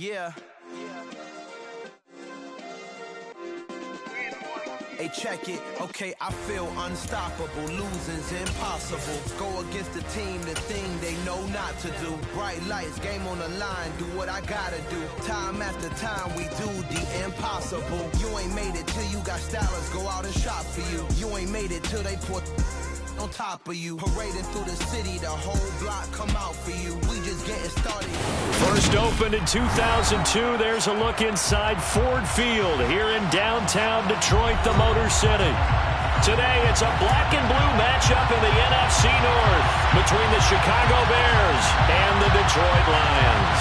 Yeah. Hey, check it. Okay, I feel unstoppable. Losing's impossible. Go against the team, the thing they know not to do. Bright lights, game on the line. Do what I gotta do. Time after time, we do the impossible. You ain't made it till you got stylers go out and shop for you. You ain't made it till they put on top of you. Parading through the city, the whole block come out for you. We just getting started. First opened in 2002. There's a look inside Ford Field here in downtown Detroit, the Motor City. Today, it's a black and blue matchup in the NFC North between the Chicago Bears and the Detroit Lions.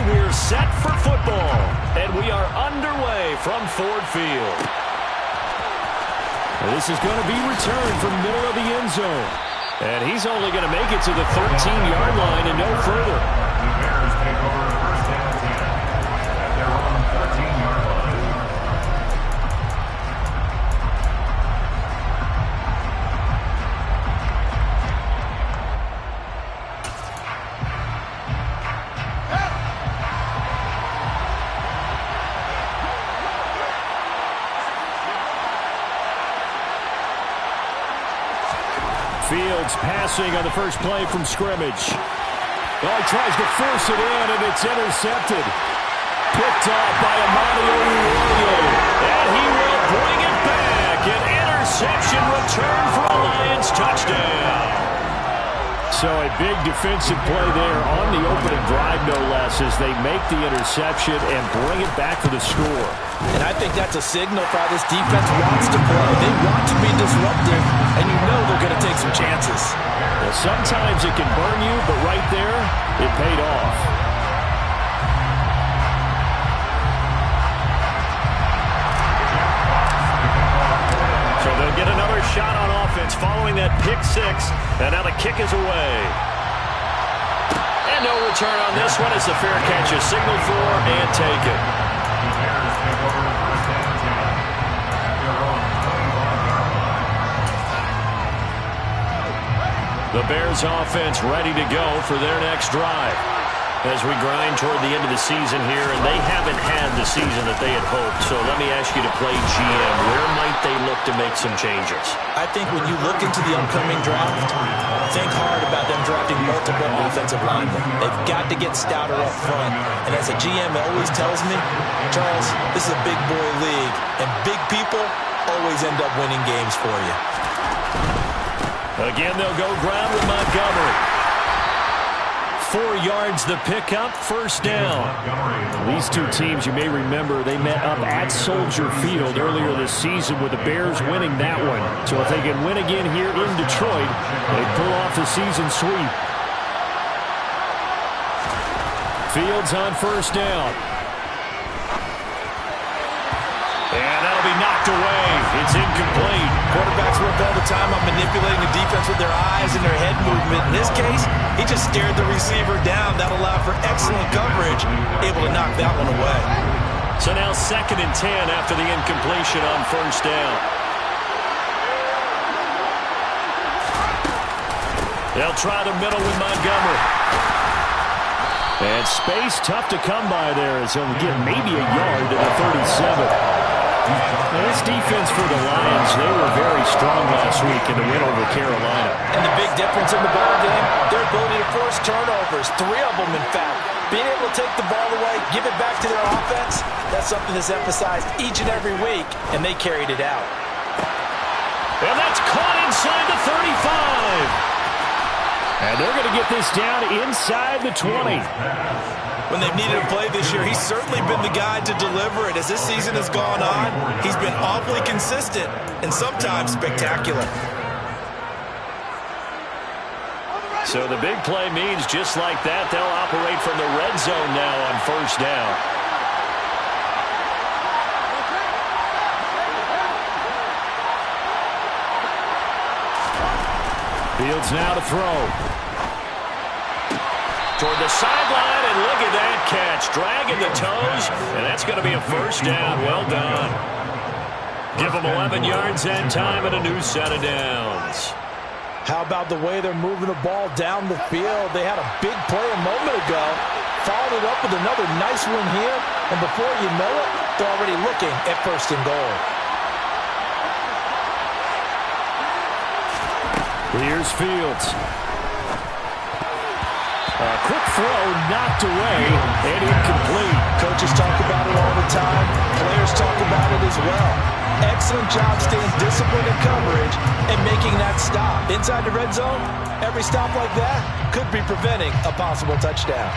We're set for football, and we are underway from Ford Field. This is going to be returned from middle of the end zone, and he's only going to make it to the 13-yard line and no further. The Bears take over first and 10 at their own 14-yard line. Fields passing on the first play from scrimmage. Well, he tries to force it in, and it's intercepted. Picked off by Amani Oruwariye. And he will bring it back. An interception return for a Lions touchdown. So a big defensive play there on the opening drive, no less, as they make the interception and bring it back for the score. And I think that's a signal for how this defense wants to play. They want to be disruptive, and you know they're going to take some chances. Well, sometimes it can burn you, but right there, it paid off. So they'll get another shot on offense following that pick six, and now the kick is away. And no return on this one as the fair catch is signaled for and taken. The Bears offense ready to go for their next drive as we grind toward the end of the season here, and they haven't had the season that they had hoped. So let me ask you to play GM. Where might they look to make some changes? I think when you look into the upcoming draft, think hard about them drafting multiple offensive linemen. They've got to get stouter up front. And as a GM, it always tells me, Charles, this is a big boy league, and big people always end up winning games for you. Again, they'll go ground with Montgomery. 4 yards the pickup, first down. These two teams, you may remember, they met up at Soldier Field earlier this season with the Bears winning that one. So if they can win again here in Detroit, they pull off the season sweep. Fields on first down. And that'll be knocked away. It's incomplete. Quarterbacks work all the time on manipulating the defense with their eyes and their head movement. In this case, he just stared the receiver down. That allowed for excellent coverage, able to knock that one away. So now 2nd and 10 after the incompletion on first down. They'll try the middle with Montgomery. And space tough to come by there as he'll get maybe a yard to the 37. Now this defense for the Lions, they were very strong last week in the win over Carolina. And the big difference in the ballgame, their ability to force turnovers, 3 of them in fact. Being able to take the ball away, give it back to their offense, that's something that's emphasized each and every week, and they carried it out. And that's caught inside the 35. And they're going to get this down inside the 20. When they've needed a play this year, he's certainly been the guy to deliver it. As this season has gone on, he's been awfully consistent and sometimes spectacular. So the big play means just like that, they'll operate from the red zone now on first down. Fields now to throw. Toward the sideline, and And look at that catch, dragging the toes, and that's going to be a first down. Well done. Give them 11 yards and time and a new set of downs. How about the way they're moving the ball down the field? They had a big play a moment ago, followed it up with another nice one here, and before you know it, they're already looking at first and goal. Here's Fields. A quick throw knocked away and incomplete. Coaches talk about it all the time. Players talk about it as well. Excellent job staying disciplined in coverage and making that stop. Inside the red zone, every stop like that could be preventing a possible touchdown.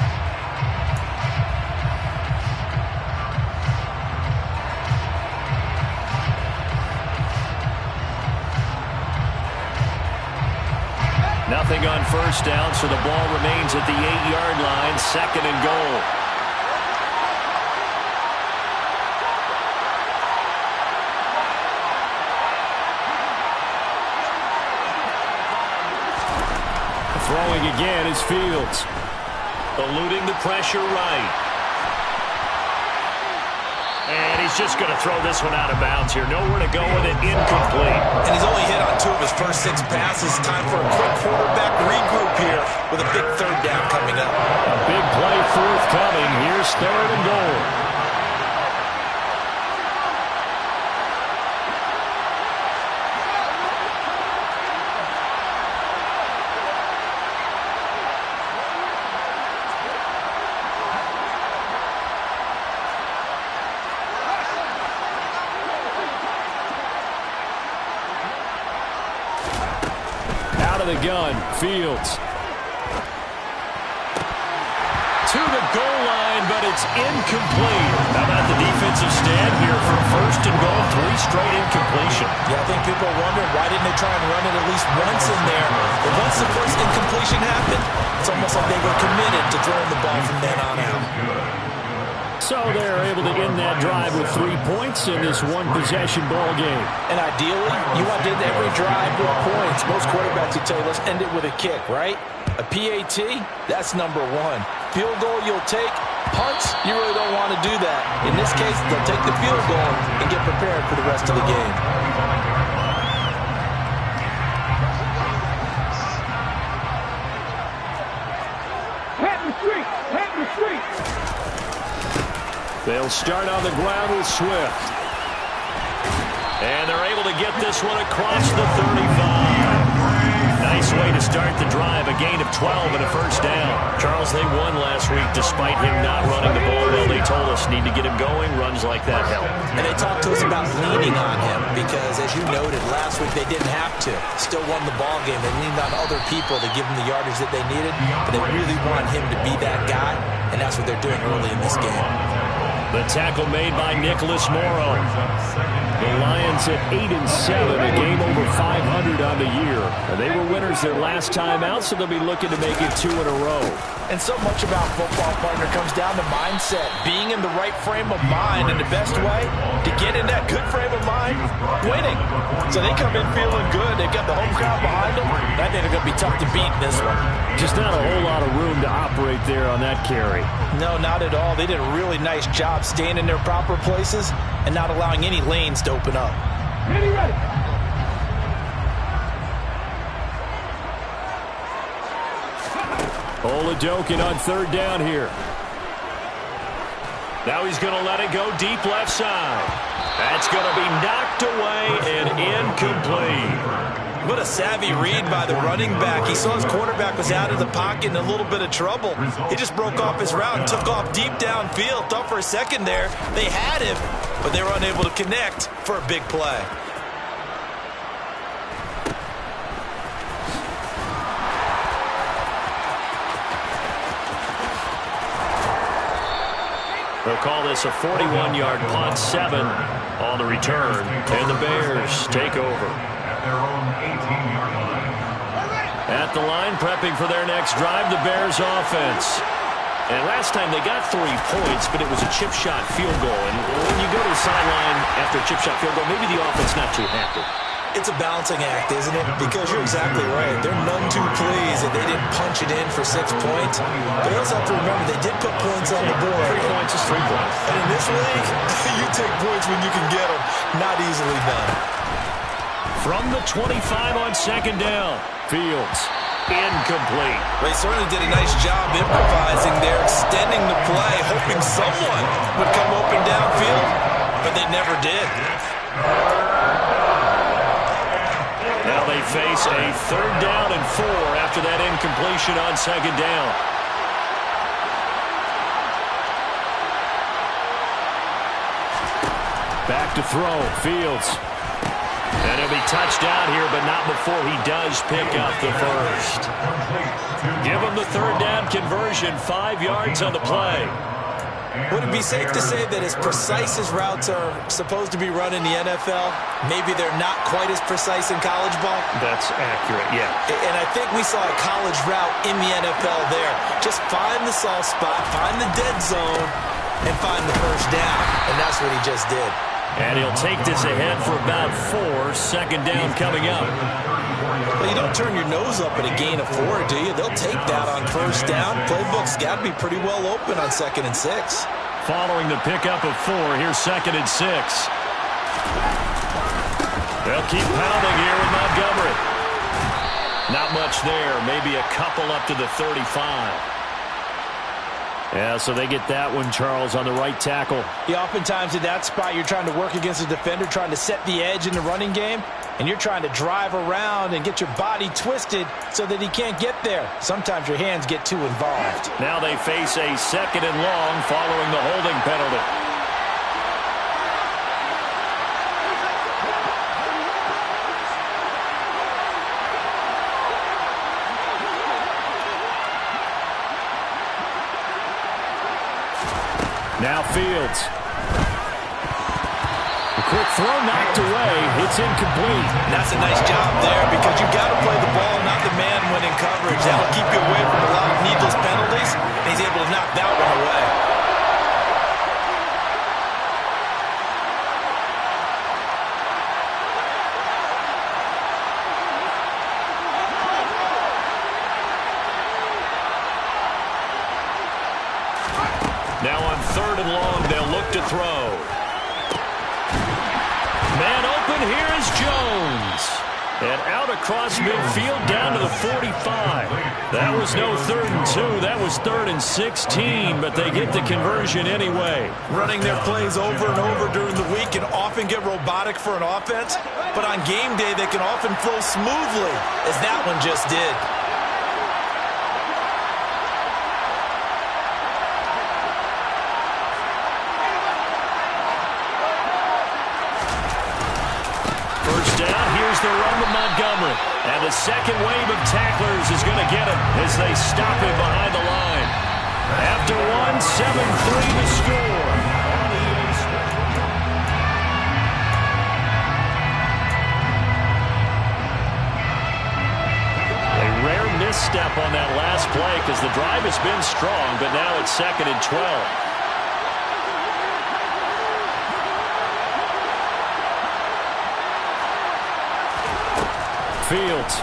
Nothing on first down, so the ball remains at the 8-yard line, second and goal. Throwing again is Fields. Eluding the pressure right. And he's just going to throw this one out of bounds here. Nowhere to go with it. Incomplete. And he's only hit on 2 of his first 6 passes. Time for a quick quarterback regroup here with a big third down coming up. A big play forthcoming. Here's third and goal. The gun, Fields. To the goal line, but it's incomplete. How about the defensive stand here for first and goal? 3 straight incompletion. Yeah, I think people are wondering why didn't they try and run it at least once in there. But once the first incompletion happened, it's almost like they were committed to throwing the ball from then on out. So they're able to end that drive with 3 points in this one-possession ball game. And ideally, you want to end every drive with points. Most quarterbacks will tell you, let's end it with a kick, right? A PAT, that's number 1. Field goal you'll take. Punts, you really don't want to do that. In this case, they'll take the field goal and get prepared for the rest of the game. They'll start on the ground with Swift. And they're able to get this one across the 35. Nice way to start the drive. A gain of 12 and a first down. Charles, they won last week despite him not running the ball well. They told us need to get him going. Runs like that help. And they talked to us about leaning on him because, as you noted, last week they didn't have to. Still won the ball game. They leaned on other people to give them the yardage that they needed. But they really want him to be that guy, and that's what they're doing early in this game. The tackle made by Nicholas Morrow. The Lions at 8-7, a game over 500 on the year. And they were winners their last time out, so they'll be looking to make it 2 in a row. And so much about football, partner, comes down to mindset. Being in the right frame of mind, and the best way to get in that good frame of mind, winning. So they come in feeling good. They've got the home crowd behind them. I think they're going to be tough to beat in this one. Just not a whole lot of room to operate there on that carry. No, not at all. They did a really nice job staying in their proper places and not allowing any lanes to open up. Ready. Oladokun on third down here. Now he's going to let it go deep left side. That's going to be knocked away and incomplete. What a savvy read by the running back. He saw his quarterback was out of the pocket in a little bit of trouble. He just broke off his route and took off deep downfield. Thought for a second there they had him, but they were unable to connect for a big play. They'll call this a 41-yard punt, 7 on the return, and the Bears take over. At their own 18-yard line. At the line, prepping for their next drive, the Bears offense. And last time they got 3 points, but it was a chip shot field goal. And when you go to the sideline after a chip shot field goal, maybe the offense not too happy. It's a balancing act, isn't it? Because you're exactly right. They're none too pleased that they didn't punch it in for 6 points. But you also have to remember they did put points on the board. 3 points is 3 points. And in this league, you take points when you can get them. Not easily done. From the 25 on second down, Fields. Incomplete. They certainly did a nice job improvising there, extending the play, hoping someone would come open downfield, but they never did. Now they face a 3rd down and 4 after that incompletion on second down. Back to throw, Fields. And he'll be touchdown here, but not before he does pick up the first. Give him the 3rd down conversion, 5 yards on the play. Would it be safe to say that as precise as routes are supposed to be run in the NFL, maybe they're not quite as precise in college ball? That's accurate, yeah. And I think we saw a college route in the NFL there. Just find the soft spot, find the dead zone, and find the first down. And that's what he just did. And he'll take this ahead for about 4. Second down coming up. Well, you don't turn your nose up at a gain of 4, do you? They'll take that on first down. Playbook's got to be pretty well open on 2nd and 6. Following the pickup of 4, here's 2nd and 6. They'll keep pounding here with Montgomery. Not much there. Maybe a couple up to the 35. Yeah, so they get that one, Charles, on the right tackle. Yeah, oftentimes in that spot, you're trying to work against a defender, trying to set the edge in the running game, and you're trying to drive around and get your body twisted so that he can't get there. Sometimes your hands get too involved. Now they face a 2nd and long following the holding penalty. Now Fields. The quick throw knocked away. It's incomplete. That's a nice job there because you've got to play the ball, not the man when in coverage. That'll keep you away from a lot of needless penalties. And he's able to knock that one away. Now on 3rd and long, they'll look to throw. Man open, here is Jones. And out across midfield down to the 45. That was no 3rd and 2. That was 3rd and 16, but they get the conversion anyway. Running their plays over and over during the week can often get robotic for an offense, but on game day, they can often flow smoothly, as that one just did. The run to Montgomery. And the second wave of tacklers is going to get him as they stop him behind the line. After 1, 7-3 to score. A rare misstep on that last play because the drive has been strong, but now it's 2nd and 12. Fields.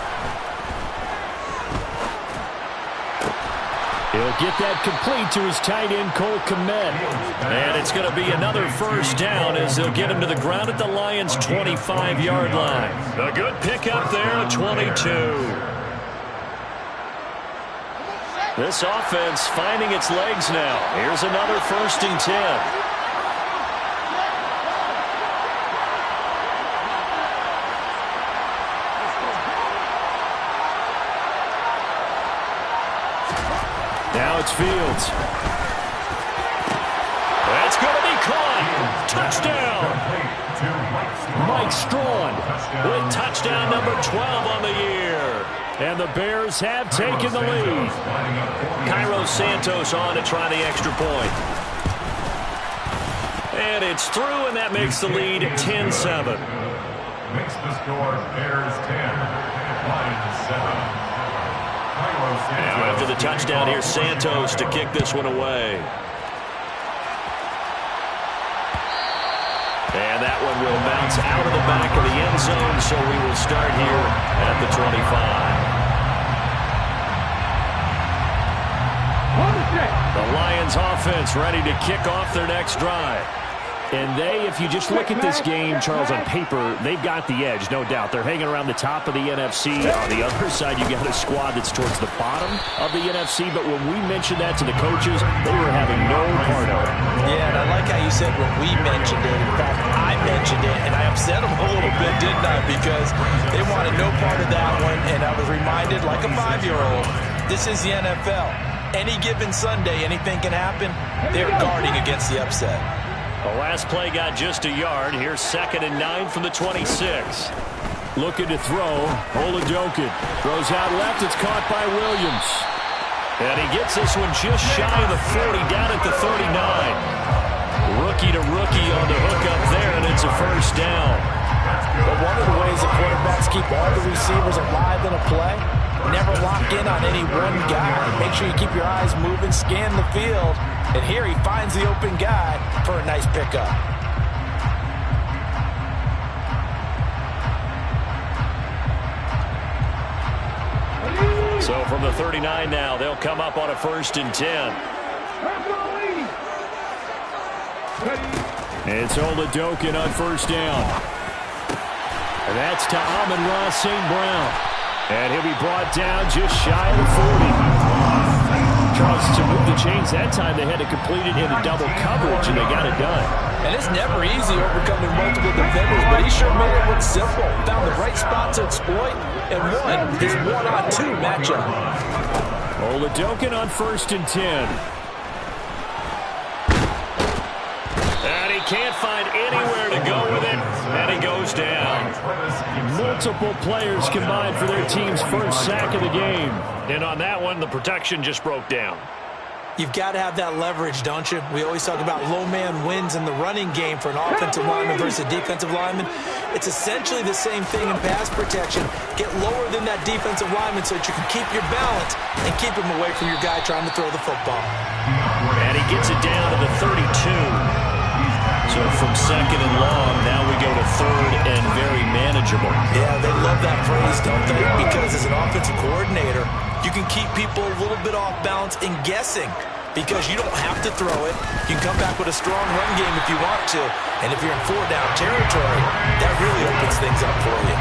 He'll get that complete to his tight end, Cole Kmet. And it's going to be another first down as they'll get him to the ground at the Lions' 25-yard line. A good pickup there, 22. This offense finding its legs now. Here's another 1st and 10. Now it's Fields. That's going to be caught. Touchdown. Mike Strawn with touchdown number 12 on the year. And the Bears have taken the lead. Cairo Santos on to try the extra point. And it's through, and that makes the lead 10-7. Makes the score Bears 10, Lions 7. Now after the touchdown, here's Santos to kick this one away. And that one one will bounce out of the back of the end zone, so we will start here at the 25. The Lions offense ready to kick off their next drive. And if you just look at this game, Charles, on paper, they've got the edge, no doubt. They're hanging around the top of the NFC. On the other side, you got a squad that's towards the bottom of the NFC. But when we mentioned that to the coaches, they were having no part of it. Yeah, and I like how you said when we mentioned it. In fact, I mentioned it, and I upset them a little bit, didn't I? Because they wanted no part of that one, and I was reminded, like a 5-year-old, this is the NFL. Any given Sunday, anything can happen. They're guarding against the upset. The last play got just a yard. Here's 2nd and 9 from the 26. Looking to throw. Oladokun throws out left. It's caught by Williams. And he gets this one just shy of the 40, down at the 39. Rookie to rookie on the hook up there, and it's a first down. But one of the ways that quarterbacks keep all the receivers alive in a play, never lock in on any one guy. Make sure you keep your eyes moving, scan the field. And here he finds the open guy for a nice pickup. So from the 39 now, they'll come up on a 1st and 10. It's Oladokun on 1st down. And that's to Amon-Ra St. Brown. And he'll be brought down just shy of the 40. Charles, to move the chains that time, they had to complete it into double coverage, and they got it done. And it's never easy overcoming multiple defenders, but he sure made it look simple. Found the right spot to exploit, and won his 1-on-2 matchup. Oladokun on 1st and 10. And he can't find anywhere to go with it, and he goes down. Multiple players combined for their team's first sack of the game. And on that one, the protection just broke down. You've got to have that leverage, don't you? We always talk about low man wins in the running game for an offensive lineman versus a defensive lineman. It's essentially the same thing in pass protection. Get lower than that defensive lineman so that you can keep your balance and keep him away from your guy trying to throw the football. And he gets it down to the 32. So from 2nd and long, now we go to 3rd and very manageable. Yeah, they love that phrase, don't they? Because as an offensive coordinator, you can keep people a little bit off balance and guessing because you don't have to throw it. You can come back with a strong run game if you want to. And if you're in 4-down territory, that really opens things up for you.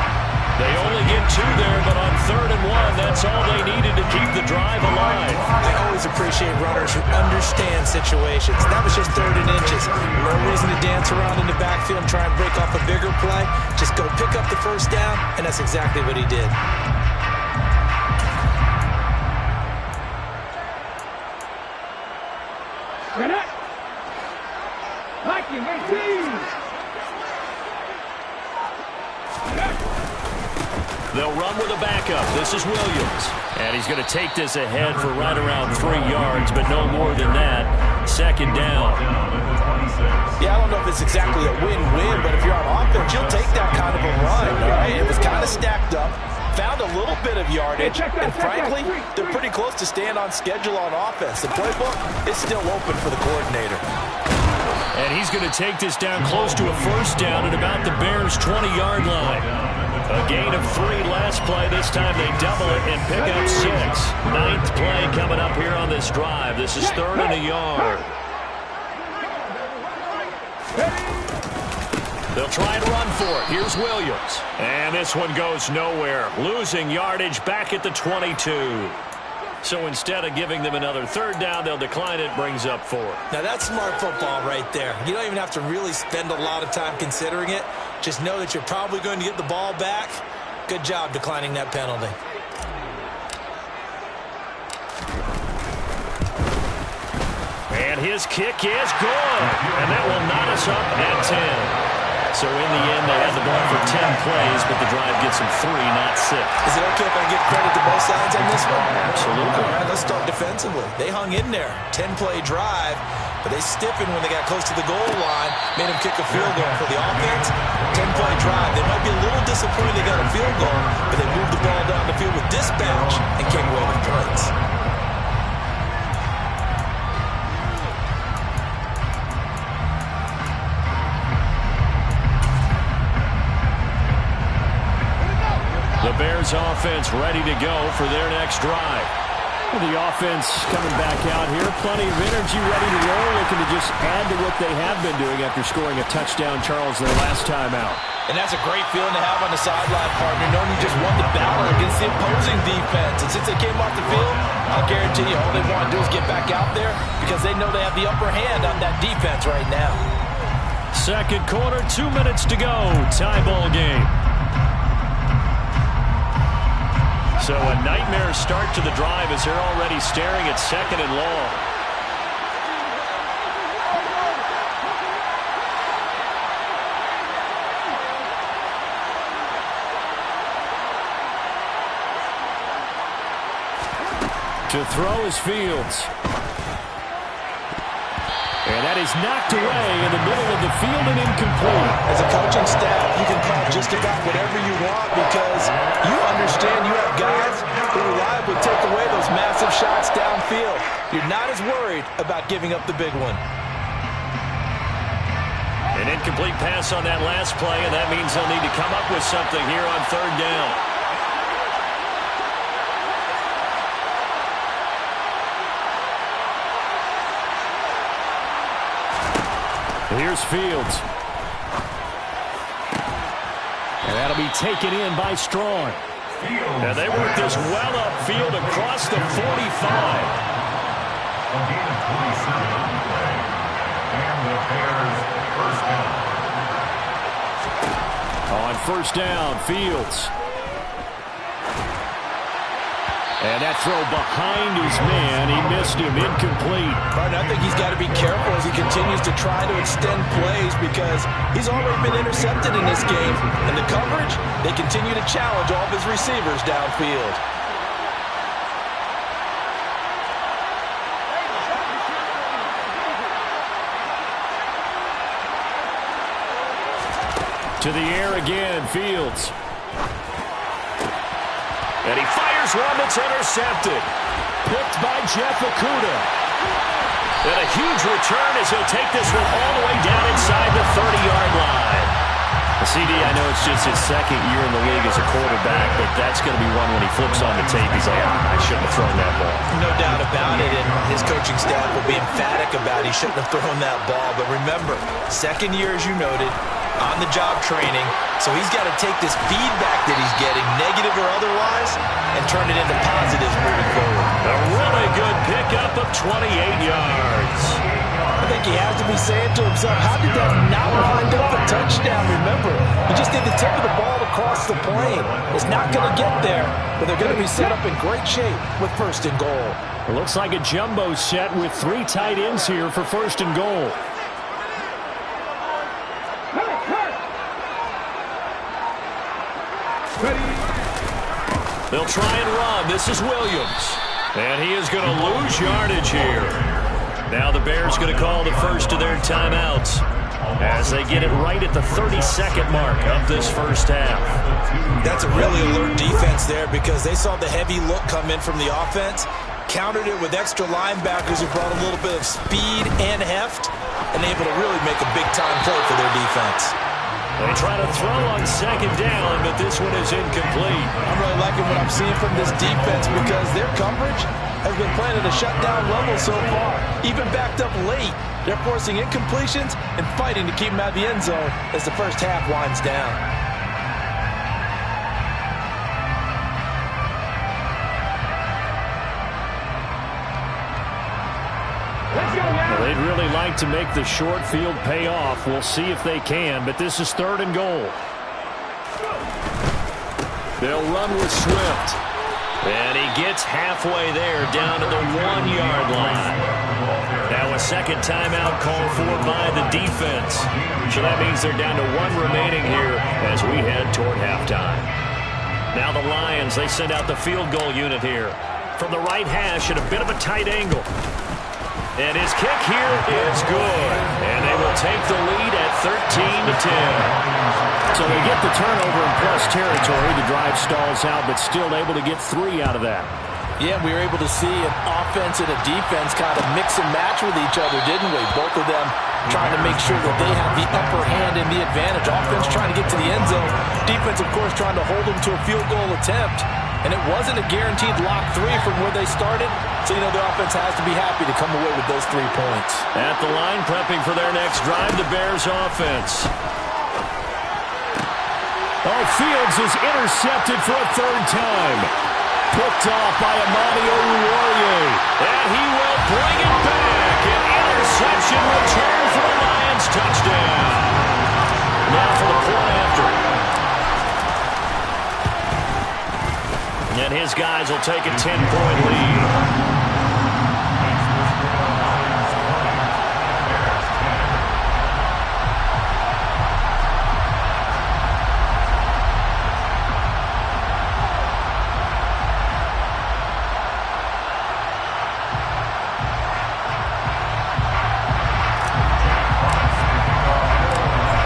They only get 2 there, but on 3rd and 1, that's all they needed to keep the drive alive. I always appreciate runners who understand situations. That was just 3rd and inches. No reason to dance around in the backfield and try and break off a bigger play. Just go pick up the 1st down, and that's exactly what he did. They'll run with a backup. This is Williams. And he's going to take this ahead for right around 3 yards, but no more than that. 2nd down. Yeah, I don't know if it's exactly a win-win, but if you're on offense, you'll take that kind of a run, all right? It was kind of stacked up, found a little bit of yardage, and frankly, they're pretty close to staying on schedule on offense. The playbook is still open for the coordinator. And he's going to take this down close to a 1st down at about the Bears' 20-yard line. A gain of 3 last play. This time they double it and pick up 6. 9th play coming up here on this drive. This is 3rd and a yard. They'll try and run for it. Here's Williams. And this one goes nowhere. Losing yardage back at the 22. So instead of giving them another 3rd down, they'll decline it, brings up 4. Now that's smart football right there. You don't even have to really spend a lot of time considering it. Just know that you're probably going to get the ball back. Good job declining that penalty. And his kick is good. And that will knot us up at 10. So in the end, they had the ball for 10 plays, but the drive gets them 3, not 6. Is it okay if I give credit to both sides on this one? Absolutely. All right, let's start defensively. They hung in there. 10-play drive, but they stiffened when they got close to the goal line, made them kick a field goal. For the offense, 10-play drive. They might be a little disappointed they got a field goal, but they moved the ball down the field with dispatch and came away with points. The Bears offense ready to go for their next drive. Well, the offense coming back out here. Plenty of energy, ready to roll, looking to just add to what they have been doing after scoring a touchdown, Charles, their last time out. And that's a great feeling to have on the sideline, partner, knowing you just won the battle against the opposing defense. And since they came off the field, I'll guarantee you all they want to do is get back out there because they know they have the upper hand on that defense right now. Second quarter, 2 minutes to go. Tie ball game. So a nightmare start to the drive as they're already staring at second and long. To throw is Fields. And that is knocked away in the middle of the field and incomplete. As a coaching staff, you can call just about whatever you want because you understand you have guys who reliably take away those massive shots downfield. You're not as worried about giving up the big one. An incomplete pass on that last play, and that means they'll need to come up with something here on third down. Here's Fields. And that'll be taken in by Strong. And they work this well upfield across the 45. A gain of 27 on the play. And the Bears first down. On first down, Fields. And that throw behind his man. He missed him. Incomplete. Martin, I think he's got to be careful as he continues to try to extend plays because he's already been intercepted in this game. And the coverage, they continue to challenge all of his receivers downfield. To the air again, Fields. And he fires one that's intercepted. Picked by Jeff Okudah. And a huge return as he'll take this one all the way down inside the 30-yard line. CD, I know it's just his second year in the league as a quarterback, but that's going to be one when he flips on the tape. He's like, I shouldn't have thrown that ball. No doubt about it, and his coaching staff will be emphatic about he shouldn't have thrown that ball. But remember, second year, as you noted, on-the-job training, so he's got to take this feedback that he's getting, negative or otherwise, and turn it into positives moving forward. A really good pickup of 28 yards. I think he has to be saying to himself, how did that not wind up a touchdown? Remember, he just did the tip of the ball across the plane. It's not going to get there, but they're going to be set up in great shape with first and goal. It looks like a jumbo set with 3 tight ends here for first and goal. They'll try and run. This is Williams. And he is going to lose yardage here. Now the Bears going to call the first of their timeouts as they get it right at the 32nd mark of this first half. That's a really alert defense there because they saw the heavy look come in from the offense, countered it with extra linebackers who brought a little bit of speed and heft, and able to really make a big-time play for their defense. They try to throw on second down, but this one is incomplete. I'm really liking what I'm seeing from this defense because their coverage has been playing at a shutdown level so far. Even backed up late, they're forcing incompletions and fighting to keep them out of the end zone as the first half winds down. They'd really like to make the short field pay off. We'll see if they can, but this is third and goal. They'll run with Swift. And he gets halfway there down to the 1-yard line. Now a second timeout called for by the defense. So that means they're down to 1 remaining here as we head toward halftime. Now the Lions, they send out the field goal unit here. From the right hash at a bit of a tight angle. And his kick here is good. And they will take the lead at 13-10. So they get the turnover in plus territory. The drive stalls out, but still able to get 3 out of that. Yeah, we were able to see an offense and a defense kind of mix and match with each other, didn't we? Both of them trying to make sure that they have the upper hand and the advantage. Offense trying to get to the end zone. defense, of course, trying to hold them to a field goal attempt. And it wasn't a guaranteed lock 3 from where they started. So, the offense has to be happy to come away with those 3 points. At the line, prepping for their next drive, the Bears offense. Fields is intercepted for a 3rd time. Picked off by Amani Oruwariye. And he will bring it back. An interception return for the Lions. Touchdown. Now for the point after. And his guys will take a 10-point lead.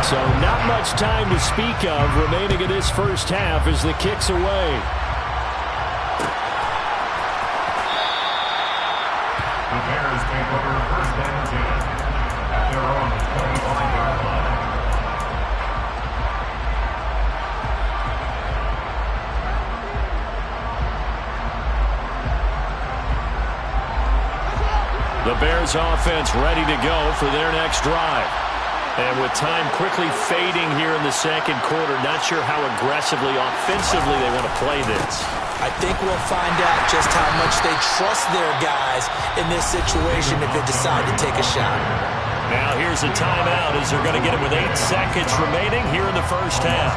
So not much time to speak of remaining in this first half as the kick's away. The Bears take over 1st and 10 at their own 25-yard line. The Bears offense ready to go for their next drive. And with time quickly fading here in the second quarter, not sure how aggressively, offensively they want to play this. I think we'll find out just how much they trust their guys in this situation if they decide to take a shot. Now here's a timeout as they're going to get it with 8 seconds remaining here in the first half.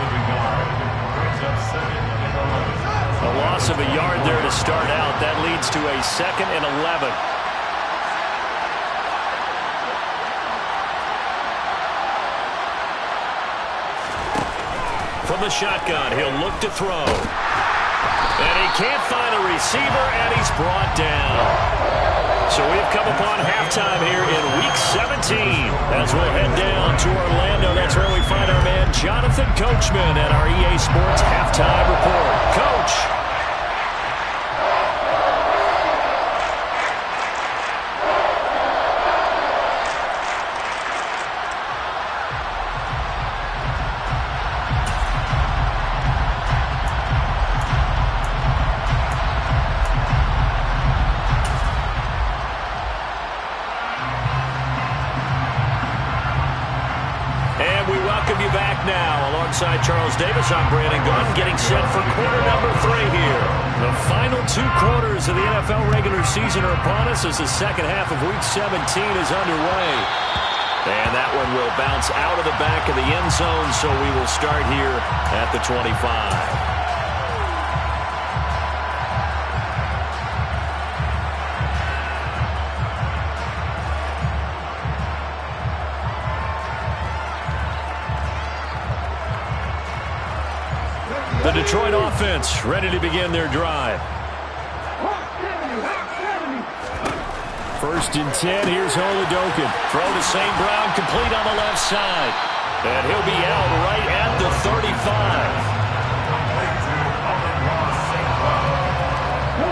A loss of a yard there to start out. That leads to a 2nd and 11. From the shotgun, he'll look to throw. And he can't find a receiver, and he's brought down. So we've come upon halftime here in Week 17. As we'll head down to Orlando, that's where we find our man Jonathan Coachman at our EA Sports Halftime Report. Coach. Alongside Charles Davis, I'm Brandon Gaudin, getting set for quarter number 3 here. The final 2 quarters of the NFL regular season are upon us as the second half of Week 17 is underway. And that one will bounce out of the back of the end zone, so we will start here at the 25. The Detroit offense ready to begin their drive. 1st and 10. Here's Oladokun. Throw to St. Brown, complete on the left side. And he'll be out right at the 35.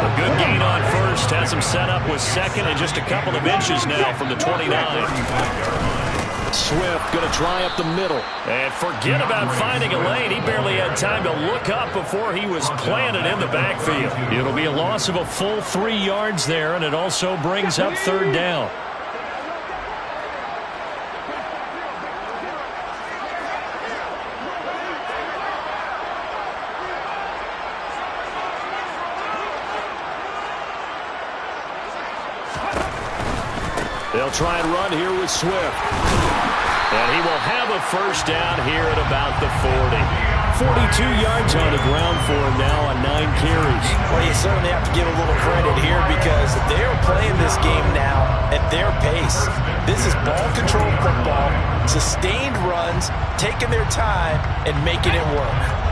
A good gain on 1st. Has him set up with 2nd and just a couple of inches now from the 29. Swift going to try up the middle. And forget about finding a lane. He barely had time to look up before he was planted in the backfield. It'll be a loss of a full 3 yards there, and it also brings up 3rd down. They'll try and run here with Swift. And he will have a 1st down here at about the 40. 42 yards on the ground for him now on 9 carries. Well, you certainly have to give a little credit here because they're playing this game now at their pace. This is ball control football, sustained runs, taking their time, and making it work.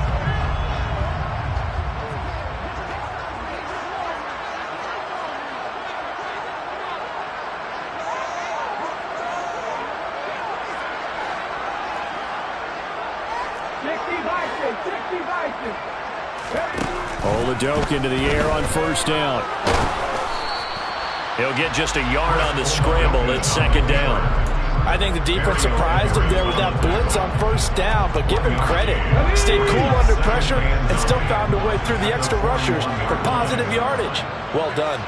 Oladokun into the air on 1st down. He'll get just a yard on the scramble. It's 2nd down. I think the defense surprised him there with that blitz on first down, but give him credit. Stayed cool under pressure and still found a way through the extra rushers for positive yardage. Well done.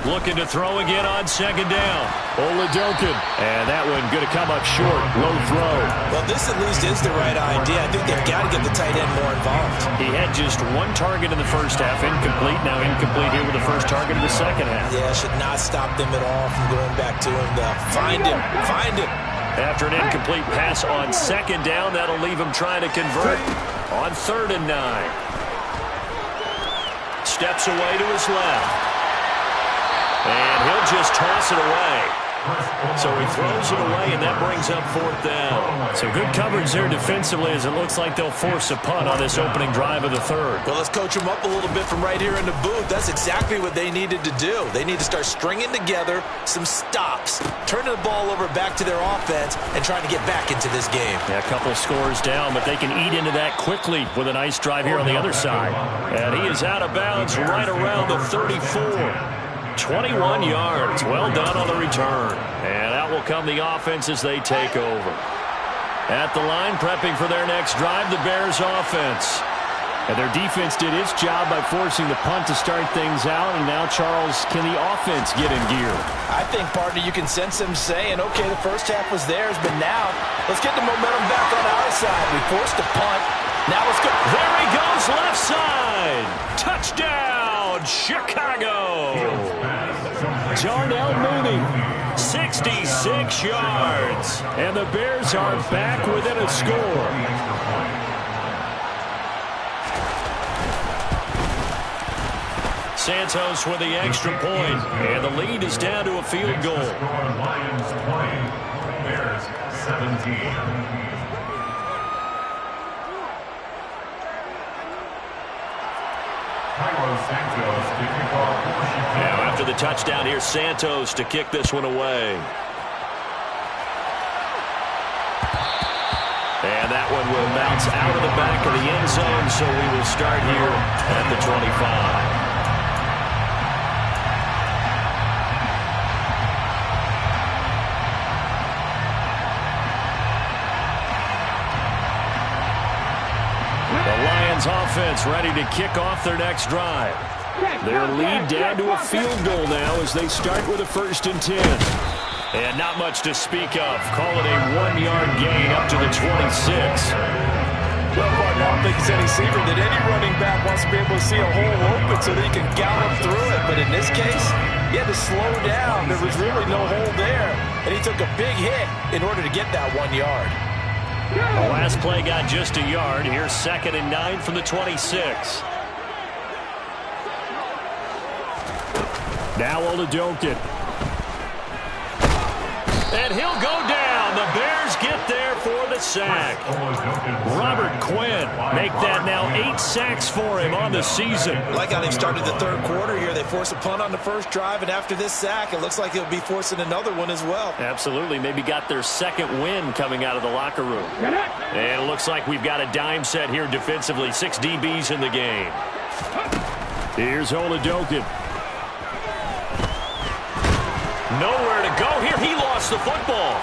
Looking to throw again on second down. Oladokun. And that one going to come up short. Low throw. Well, this at least is the right idea. I think they've got to get the tight end more involved. He had just one target in the first half. Incomplete. Now incomplete here with the first target in the second half. Yeah, should not stop them at all from going back to him. Find him. Find him. After an incomplete pass on second down, that'll leave him trying to convert on 3rd and 9. Steps away to his left. And he'll just toss it away. So he throws it away, and that brings up 4th down. So good coverage there defensively as it looks like they'll force a punt on this opening drive of the 3rd. Well, let's coach them up a little bit from right here in the booth. That's exactly what they needed to do. They need to start stringing together some stops, turning the ball over back to their offense, and trying to get back into this game. Yeah, a couple scores down, but they can eat into that quickly with a nice drive here on the other side. And he is out of bounds right around the 34. 21 yards. Well done on the return. And out will come the offense as they take over. At the line, prepping for their next drive, the Bears offense. And their defense did its job by forcing the punt to start things out. And now, Charles, can the offense get in gear? I think, partner, you can sense them saying, okay, the first half was theirs, but now let's get the momentum back on our side. We forced a punt. Now let's go. There he goes, left side. Touchdown, Chicago. Darnell Mooney, 66 yards. And the Bears are back within a score. Santos with the extra point, and the lead is down to a field goal. Lions 20, Bears 17. Now after the touchdown, here's Santos to kick this one away. And that one will bounce out of the back of the end zone, so we will start here at the 25. Offense ready to kick off their next drive. Their lead down to a field goal now as they start with a 1st and 10. And not much to speak of. Call it a 1-yard gain up to the 26. Well, Martin, I don't think it's any secret that any running back wants to be able to see a hole open so that he can gallop through it. But in this case, he had to slow down. There was really no hole there. And he took a big hit in order to get that 1 yard. The last play got just a yard. Here's 2nd and 9 from the 26. Now Oladokun. And he'll go down. The Bears get there for the sack. Robert Quinn make that now 8 sacks for him on the season. Like how they've started the 3rd quarter here. They force a punt on the first drive, and after this sack, it looks like they'll be forcing another one as well. Absolutely. Maybe got their 2nd win coming out of the locker room. And it looks like we've got a dime set here defensively. 6 DBs in the game. Here's Oladokun. Nowhere to go here. He lost the football.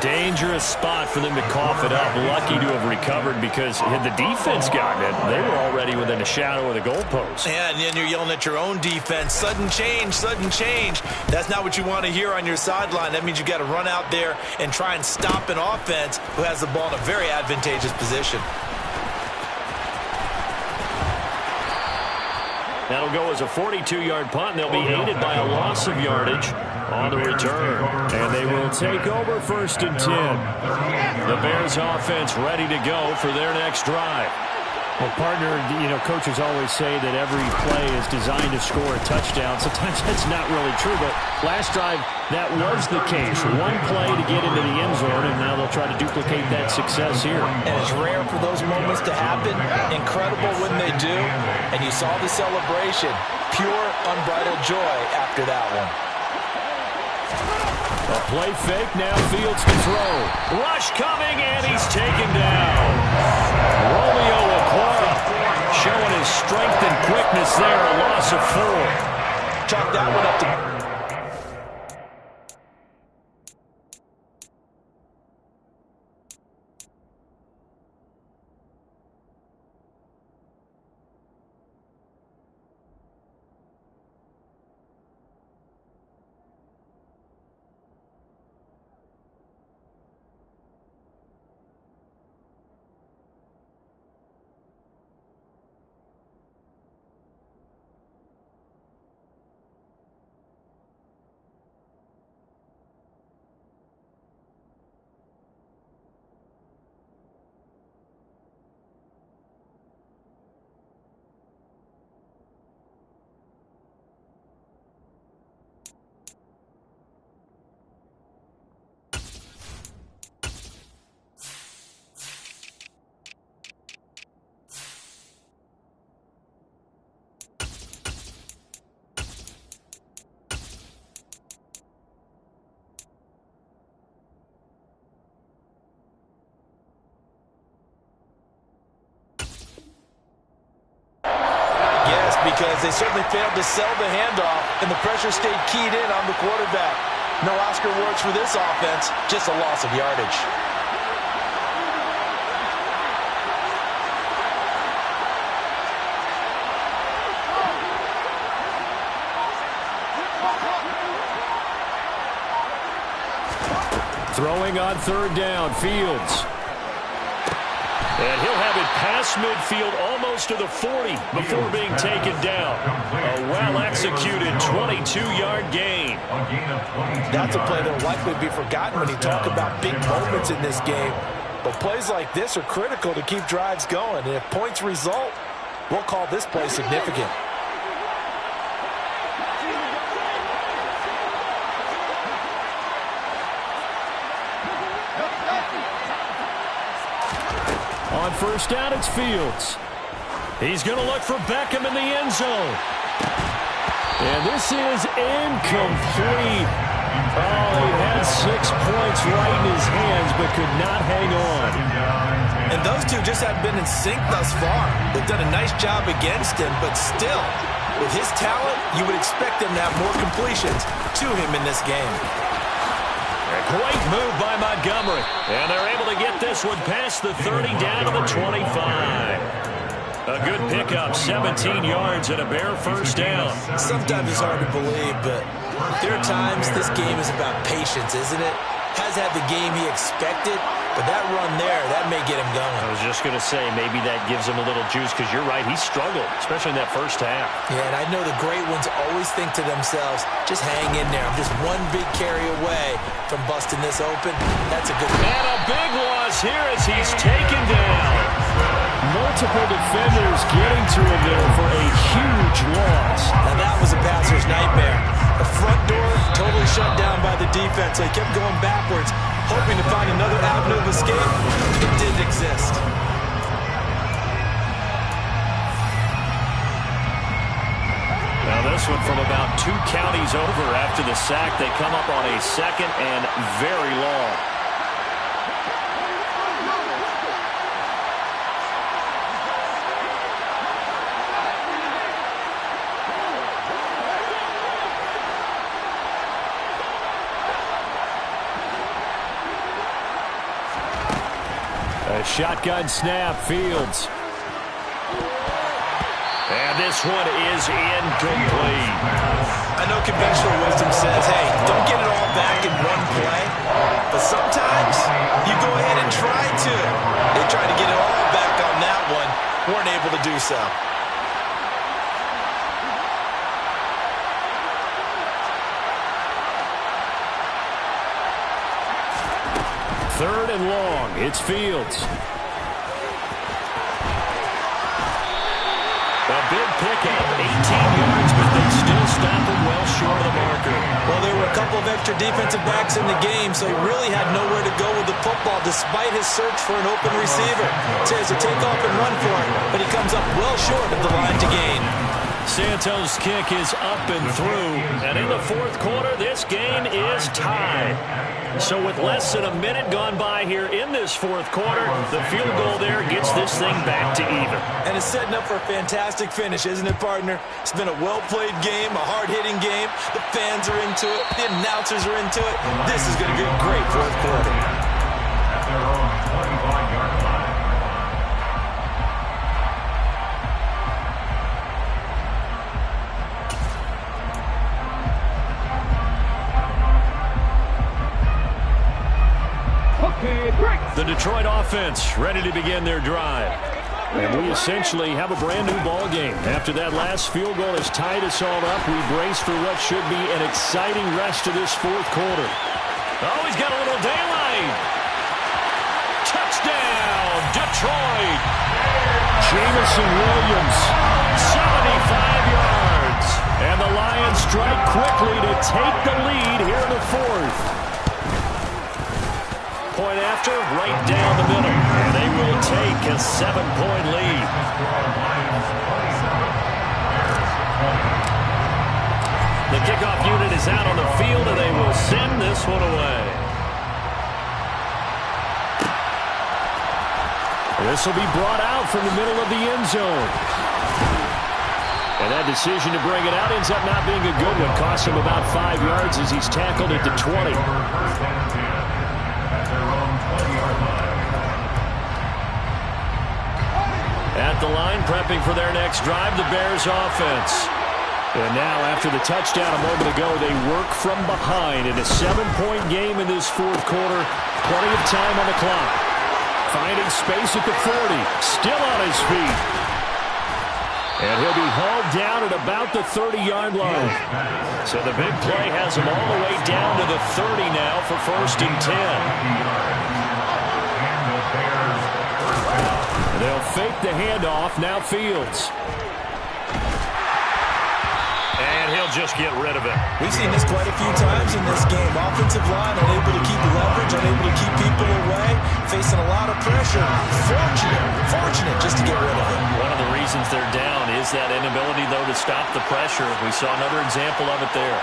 Dangerous spot for them to cough it up. Lucky to have recovered because had the defense gotten it, they were already within a shadow of the goalpost. Yeah, and then you're yelling at your own defense. Sudden change, sudden change. That's not what you want to hear on your sideline. That means you got to run out there and try and stop an offense who has the ball in a very advantageous position. That'll go as a 42-yard punt, and they'll be aided by a loss of yardage on the return. And they will take over 1st and 10. The Bears offense ready to go for their next drive. Well, partner, you know, coaches always say that every play is designed to score a touchdown. Sometimes that's not really true, but last drive, that was the case. One play to get into the end zone, and now they'll try to duplicate that success here. And it's rare for those moments to happen. Incredible when they do. And you saw the celebration. Pure, unbridled joy after that one. A play fake, now Fields to throw. Rush coming, and he's taken down. Romeo showing his strength and quickness there, a loss of 4. Chalk that one up to... Because they certainly failed to sell the handoff, and the pressure stayed keyed in on the quarterback. No Oscar awards for this offense, just a loss of yardage. Throwing on 3rd down, Fields. And he'll have it past midfield almost to the 40 before being taken down. A well-executed 22-yard gain. That's a play that will likely be forgotten when you talk about big moments in this game. But plays like this are critical to keep drives going. And if points result, we'll call this play significant. On 1st down, it's Fields. He's going to look for Beckham in the end zone. And this is incomplete. Oh, he had 6 points right in his hands, but could not hang on. And those two just haven't been in sync thus far. They've done a nice job against him, but still, with his talent, you would expect him to have more completions to him in this game. A great move by Montgomery. And they're able to get this one past the 30 down to the 25. A good pickup, 17 yards and a bare 1st down. Sometimes it's hard to believe, but there are times this game is about patience, isn't it? Has had the game he expected, but that run there, that may get him going. I was just going to say, maybe that gives him a little juice, because you're right, he struggled, especially in that 1st half. Yeah, and I know the great ones always think to themselves, just hang in there. I'm just one big carry away from busting this open. That's a good one. And a big loss here as he's taken down. Multiple defenders getting to him there for a huge loss. Now that was a passer's nightmare. The front door totally shut down by the defense. They kept going backwards, hoping to find another avenue of escape. It didn't exist. Now this one from about 2 counties over after the sack. They come up on a 2nd and very long. A shotgun snap, Fields. And this one is incomplete. I know conventional wisdom says, hey, don't get it all back in one play. But sometimes you go ahead and try to. They tried to get it all back on that one. Weren't able to do so. 3rd and long. It's Fields. A big pickup, 18 yards, but they still stop him well short of the marker. Well, there were a couple of extra defensive backs in the game, so he really had nowhere to go with the football despite his search for an open receiver. So he has to take off and run for it, but he comes up well short of the line to gain. Santos' kick is up and through. And in the fourth quarter, this game is tied. So with less than a minute gone by here in this fourth quarter, the field goal there gets this thing back to even. And it's setting up for a fantastic finish, isn't it, partner? It's been a well-played game, a hard-hitting game. The fans are into it. The announcers are into it. This is going to be a great fourth quarter. At their own 25-yard line. The Detroit offense ready to begin their drive. And we essentially have a brand new ball game. After that last field goal has tied us all up, we brace for what should be an exciting rest of this fourth quarter. Oh, he's got a little daylight. Touchdown, Detroit. Jameson Williams, 75 yards. And the Lions strike quickly to take the lead here in the fourth. Point after, right down the middle. And they will take a 7-point lead. The kickoff unit is out on the field, and they will send this one away. This will be brought out from the middle of the end zone. And that decision to bring it out ends up not being a good one. Costs him about 5 yards as he's tackled at the 20. At the line, prepping for their next drive, the Bears offense. And now, after the touchdown a moment ago, they work from behind in a 7-point game in this fourth quarter. Plenty of time on the clock. Finding space at the 40. Still on his feet. And he'll be hauled down at about the 30-yard line. So the big play has him all the way down to the 30 now for 1st and 10. They'll fake the handoff. Now Fields. And he'll just get rid of it. We've seen this quite a few times in this game. Offensive line unable to keep leverage, unable to keep people away, facing a lot of pressure. Fortunate just to get rid of it. One of the reasons they're down is that inability, though, to stop the pressure. We saw another example of it there.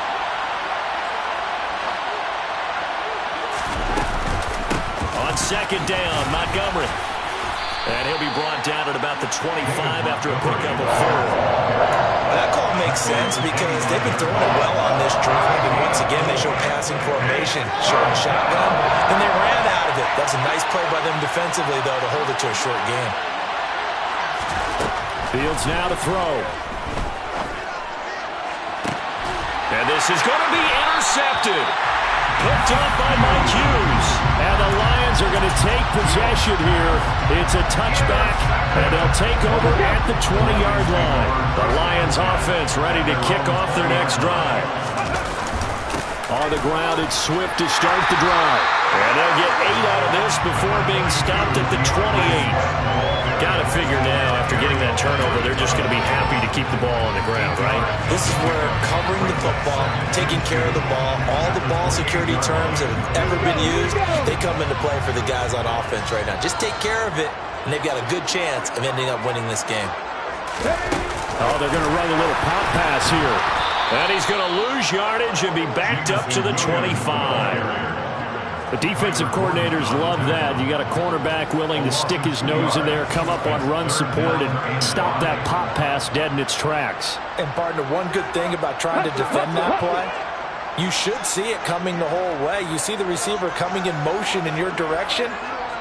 On 2nd down, Montgomery. And he'll be brought down at about the 25 after a pickup of 4. That call makes sense because they've been throwing it well on this drive, and once again they show passing formation, short shotgun, and they ran out of it. That's a nice play by them defensively, though, to hold it to a short game. Fields now to throw. And this is going to be intercepted. Picked up by Mike Hughes. And the Lions are going to take possession here. It's a touchback, and they'll take over at the 20-yard line. The Lions offense ready to kick off their next drive. On the ground, it's Swift to start the drive. And they'll get 8 out of this before being stopped at the 28. Got to figure now, after getting that turnover, they're just going to be happy to keep the ball on the ground, right? This is where covering the football, taking care of the ball, all the ball security terms that have ever been used, they come into play for the guys on offense right now. Just take care of it, and they've got a good chance of ending up winning this game. Oh, they're going to run a little pop pass here. And he's going to lose yardage and be backed up to the 25. The defensive coordinators love that. You got a cornerback willing to stick his nose in there, come up on run support, and stop that pop pass dead in its tracks. And, partner, one good thing about trying to defend that play, you should see it coming the whole way. You see the receiver coming in motion in your direction.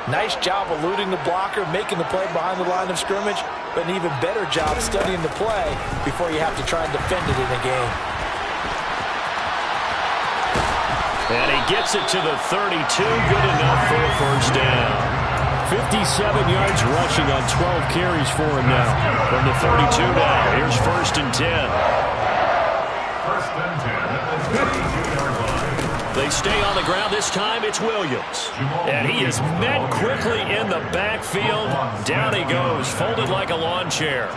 Nice job eluding the blocker, making the play behind the line of scrimmage, but an even better job studying the play before you have to try and defend it in a game. And he gets it to the 32. Good enough for a 1st down. 57 yards rushing on 12 carries for him now. From the 32 now, here's 1st and 10. 1st and 10 at the 22-yard line. They stay on the ground. This time it's Williams. And he is met quickly in the backfield. Down he goes, folded like a lawn chair.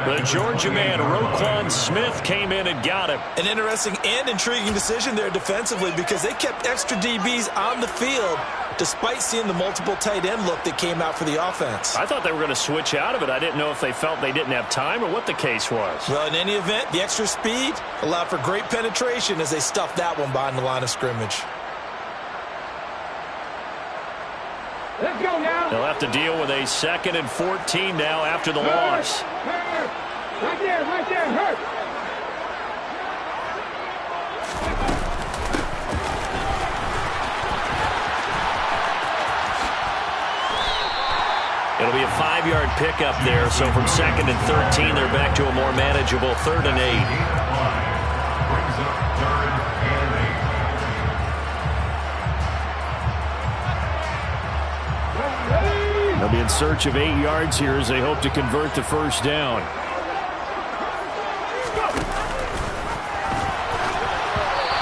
The Georgia man, Roquan Smith, came in and got him. An interesting and intriguing decision there defensively because they kept extra DBs on the field despite seeing the multiple tight end look that came out for the offense. I thought they were going to switch out of it. I didn't know if they felt they didn't have time or what the case was. Well, in any event, the extra speed allowed for great penetration as they stuffed that one behind the line of scrimmage. Let's go now. They'll have to deal with a 2nd and 14 now after the loss. Right there, hurt. It'll be a 5-yard pickup there, so from 2nd and 13, they're back to a more manageable 3rd and 8. Brings up 3rd and 8. They'll be in search of 8 yards here as they hope to convert the first down.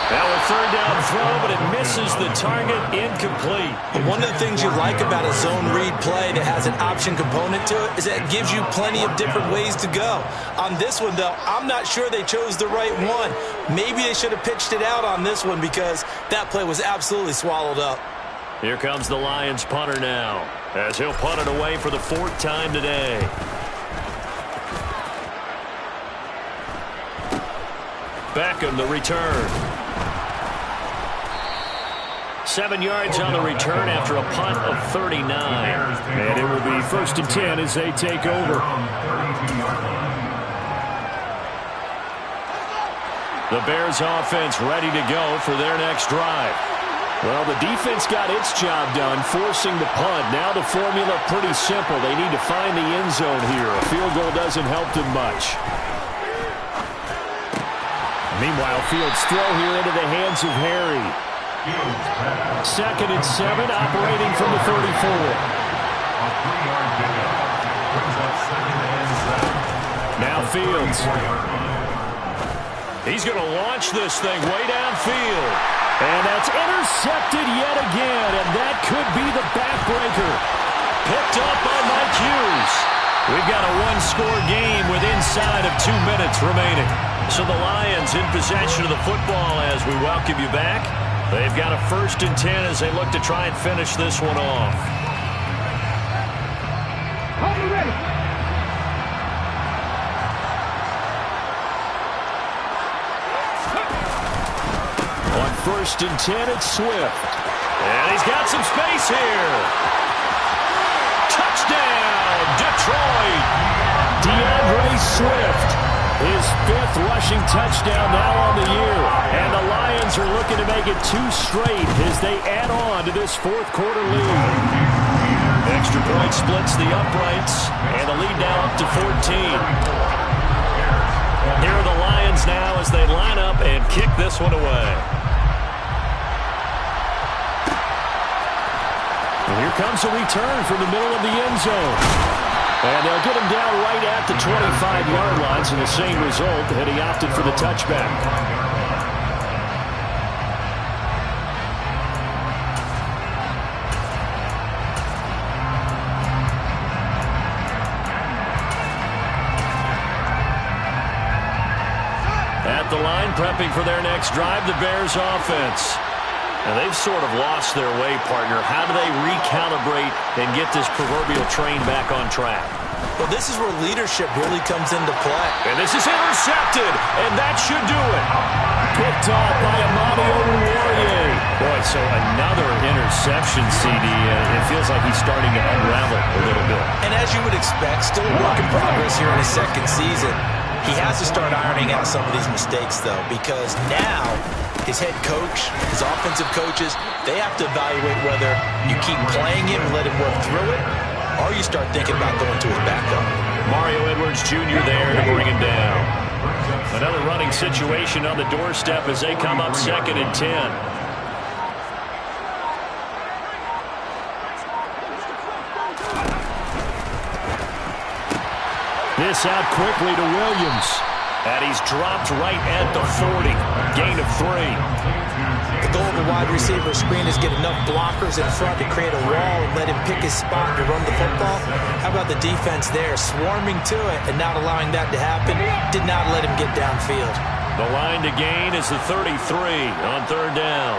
Now a 3rd down throw, but it misses the target, incomplete. But one of the things you like about a zone read play that has an option component to it is that it gives you plenty of different ways to go. On this one, though, I'm not sure they chose the right one. Maybe they should have pitched it out on this one because that play was absolutely swallowed up. Here comes the Lions punter now, as he'll punt it away for the 4th time today. Beckham, the return. 7 yards on the return after a punt of 39. And it will be 1st and 10 as they take over. The Bears offense ready to go for their next drive. Well, the defense got its job done, forcing the punt. Now the formula pretty simple. They need to find the end zone here. A field goal doesn't help them much. Meanwhile, Fields throw here into the hands of Harry. 2nd and 7, operating from the 34. Now Fields. He's going to launch this thing way downfield. And that's intercepted yet again, and that could be the backbreaker. Picked up by Mike Hughes. We've got a one-score game with inside of 2 minutes remaining. So the Lions in possession of the football as we welcome you back. They've got a 1st and 10 as they look to try and finish this one off. On 1st and 10, it's Swift. And he's got some space here. Touchdown, Detroit. DeAndre Swift. His 5th rushing touchdown now on the year. And the Lions are looking to make it 2 straight as they add on to this 4th quarter lead. Extra point splits the uprights, and the lead now up to 14. Here are the Lions now as they line up and kick this one away. And here comes a return from the middle of the end zone. And they'll get him down right at the 25-yard line, so the same result, and he opted for the touchback. At the line, prepping for their next drive, the Bears offense. And they've sort of lost their way, partner. How do they recalibrate and get this proverbial train back on track? Well, this is where leadership really comes into play. And this is intercepted, and that should do it. Picked off by Amani Oruwariye. Boy, so another interception, CD. It feels like he's starting to unravel a little bit. And as you would expect, still a work in progress here in his 2nd season. He has to start ironing out some of these mistakes, though, because now his head coach, his offensive coaches, they have to evaluate whether you keep playing him and let him work through it, or you start thinking about going to his backup. Mario Edwards Jr. there to bring him down. Another running situation on the doorstep as they come up 2nd and 10. This out quickly to Williams. And he's dropped right at the 40. Gain of 3. The goal of a wide receiver screen is get enough blockers in front to create a wall and let him pick his spot to run the football. How about the defense there, swarming to it and not allowing that to happen? Did not let him get downfield. The line to gain is the 33 on 3rd down.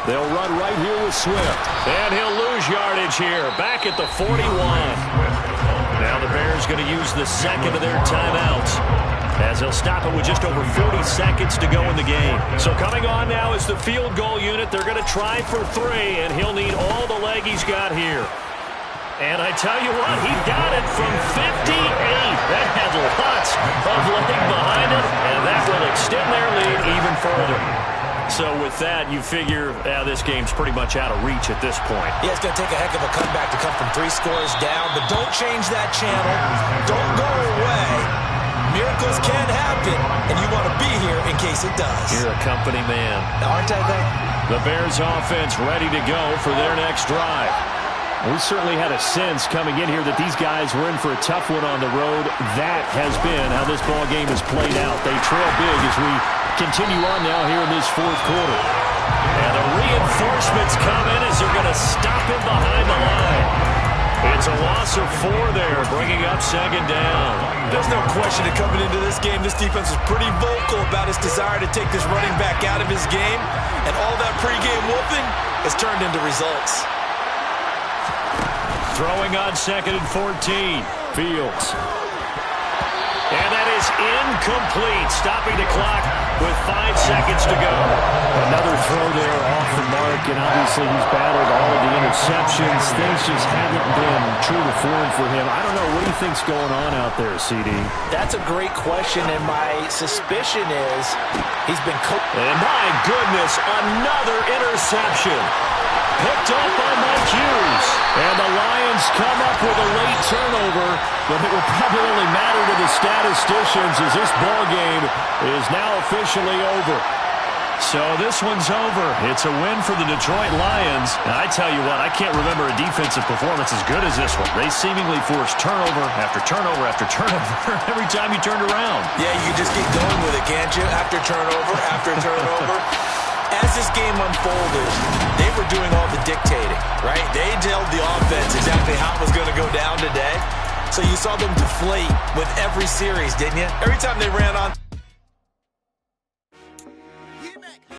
They'll run right here with Swift. And he'll lose yardage here. Back at the 41. Now the Bears going to use the second of their timeouts, as they'll stop it with just over 40 seconds to go in the game. So coming on now is the field goal unit. They're going to try for 3, and he'll need all the leg he's got here. And I tell you what, he got it from 58. That had lots of leg behind it, and that will extend their lead even further. So with that, you figure this game's pretty much out of reach at this point. Yeah, it's going to take a heck of a comeback to come from 3 scores down, but don't change that channel. Don't go away. Miracles can happen, and you want to be here in case it does. You're a company man. Aren't I, though? The Bears offense ready to go for their next drive. We certainly had a sense coming in here that these guys were in for a tough one on the road. That has been how this ball game has played out. They trail big as we continue on now here in this 4th quarter. And the reinforcements come in as they're going to stop him behind the line. It's a loss of 4 there, bringing up 2nd down. There's no question that coming into this game, this defense was pretty vocal about its desire to take this running back out of his game. And all that pregame whooping has turned into results. Throwing on 2nd and 14. Fields. And that is incomplete. Stopping the clock with 5 seconds to go. Another throw there off the mark, and obviously he's battled all of the interceptions. Things just haven't been true to form for him. I don't know. What do you think's going on out there, CD? That's a great question, and my suspicion is he's been coached. And my goodness, another interception. Picked up by Mike Hughes. And the Lions come up with a late turnover, but it will probably only matter to the statisticians as this ball game is now officially over. So this one's over. It's a win for the Detroit Lions. And I tell you what, I can't remember a defensive performance as good as this one. They seemingly forced turnover after turnover after turnover every time you turned around. Yeah, you can just keep going with it, can't you? After turnover, after turnover. As this game unfolded, they were doing all the dictating, right? They told the offense exactly how it was going to go down today. So you saw them deflate with every series, didn't you? Every time they ran on...